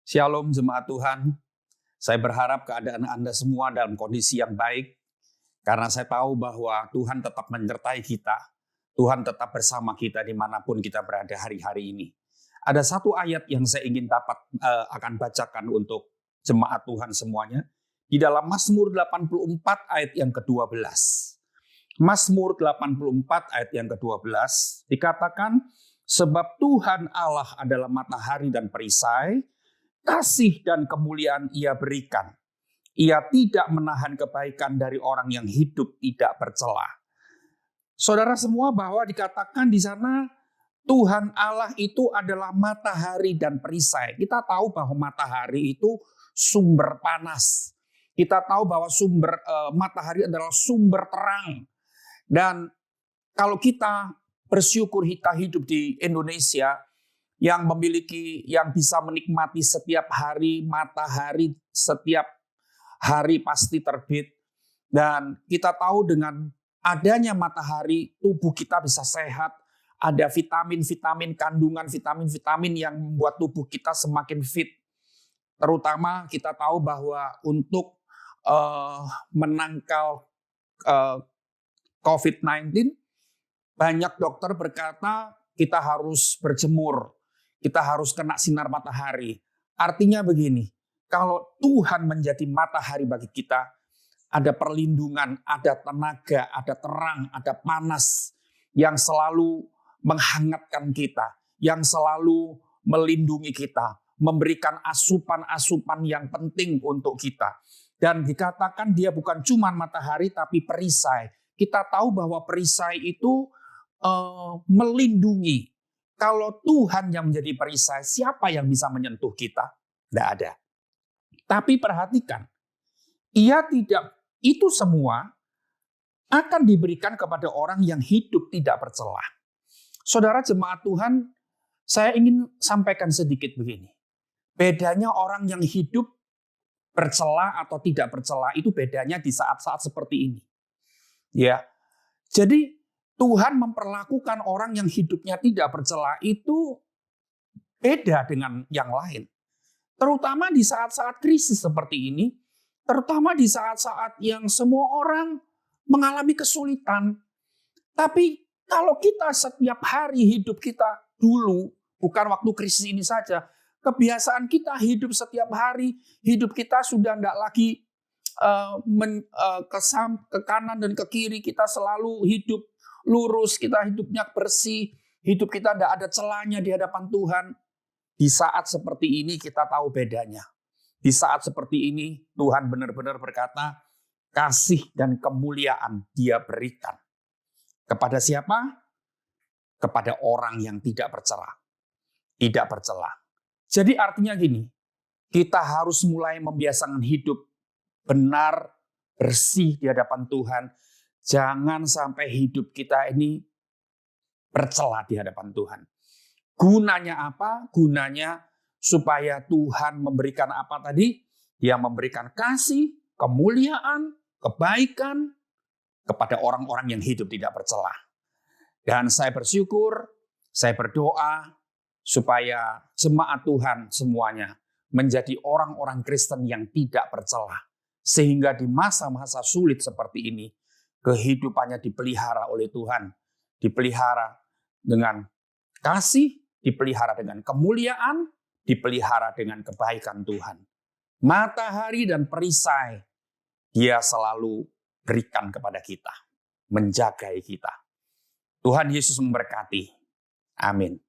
Shalom jemaat Tuhan, saya berharap keadaan Anda semua dalam kondisi yang baik, karena saya tahu bahwa Tuhan tetap menyertai kita, Tuhan tetap bersama kita dimanapun kita berada hari-hari ini. Ada satu ayat yang saya ingin akan bacakan untuk jemaat Tuhan semuanya, di dalam Mazmur 84 ayat yang ke-12. Mazmur 84 ayat yang ke-12 dikatakan, sebab Tuhan Allah adalah matahari dan perisai, kasih dan kemuliaan Ia berikan. Ia tidak menahan kebaikan dari orang yang hidup tidak bercela. Saudara semua, bahwa dikatakan di sana Tuhan Allah itu adalah matahari dan perisai. Kita tahu bahwa matahari itu sumber panas. Kita tahu bahwa matahari adalah sumber terang. Dan kalau kita bersyukur kita hidup di Indonesia yang bisa menikmati setiap hari matahari, setiap hari pasti terbit. Dan kita tahu dengan adanya matahari, tubuh kita bisa sehat. Ada vitamin-vitamin, kandungan vitamin-vitamin yang membuat tubuh kita semakin fit. Terutama kita tahu bahwa untuk menangkal COVID-19, banyak dokter berkata kita harus berjemur, kita harus kena sinar matahari. Artinya begini, kalau Tuhan menjadi matahari bagi kita, ada perlindungan, ada tenaga, ada terang, ada panas yang selalu menghangatkan kita, yang selalu melindungi kita, memberikan asupan-asupan yang penting untuk kita. Dan dikatakan dia bukan cuma matahari tapi perisai. Kita tahu bahwa perisai itu melindungi. Kalau Tuhan yang menjadi perisai, siapa yang bisa menyentuh kita? Tidak ada. Tapi perhatikan, itu semua akan diberikan kepada orang yang hidup tidak bercela. Saudara jemaat Tuhan, saya ingin sampaikan sedikit begini. Bedanya orang yang hidup bercela atau tidak bercela itu bedanya di saat-saat seperti ini. Ya. Jadi Tuhan memperlakukan orang yang hidupnya tidak bercela itu beda dengan yang lain. Terutama di saat-saat krisis seperti ini, terutama di saat-saat yang semua orang mengalami kesulitan. Tapi kalau kita setiap hari hidup kita dulu, bukan waktu krisis ini saja, kebiasaan kita hidup setiap hari, hidup kita sudah tidak lagi ke kanan dan ke kiri, kita selalu hidup lurus, kita hidupnya bersih, hidup kita tidak ada celahnya di hadapan Tuhan. Di saat seperti ini kita tahu bedanya. Di saat seperti ini Tuhan benar-benar berkata, kasih dan kemuliaan Dia berikan. Kepada siapa? Kepada orang yang tidak bercela. Tidak bercela. Jadi artinya gini, kita harus mulai membiasakan hidup benar, bersih di hadapan Tuhan. Jangan sampai hidup kita ini bercela di hadapan Tuhan. Gunanya apa? Gunanya supaya Tuhan memberikan apa tadi? Dia memberikan kasih, kemuliaan, kebaikan kepada orang-orang yang hidup tidak bercela. Dan saya bersyukur, saya berdoa supaya jemaat Tuhan semuanya menjadi orang-orang Kristen yang tidak bercela. Sehingga di masa-masa sulit seperti ini, kehidupannya dipelihara oleh Tuhan. Dipelihara dengan kasih, dipelihara dengan kemuliaan, dipelihara dengan kebaikan Tuhan. Matahari dan perisai, Dia selalu berikan kepada kita, menjagai kita. Tuhan Yesus memberkati. Amin.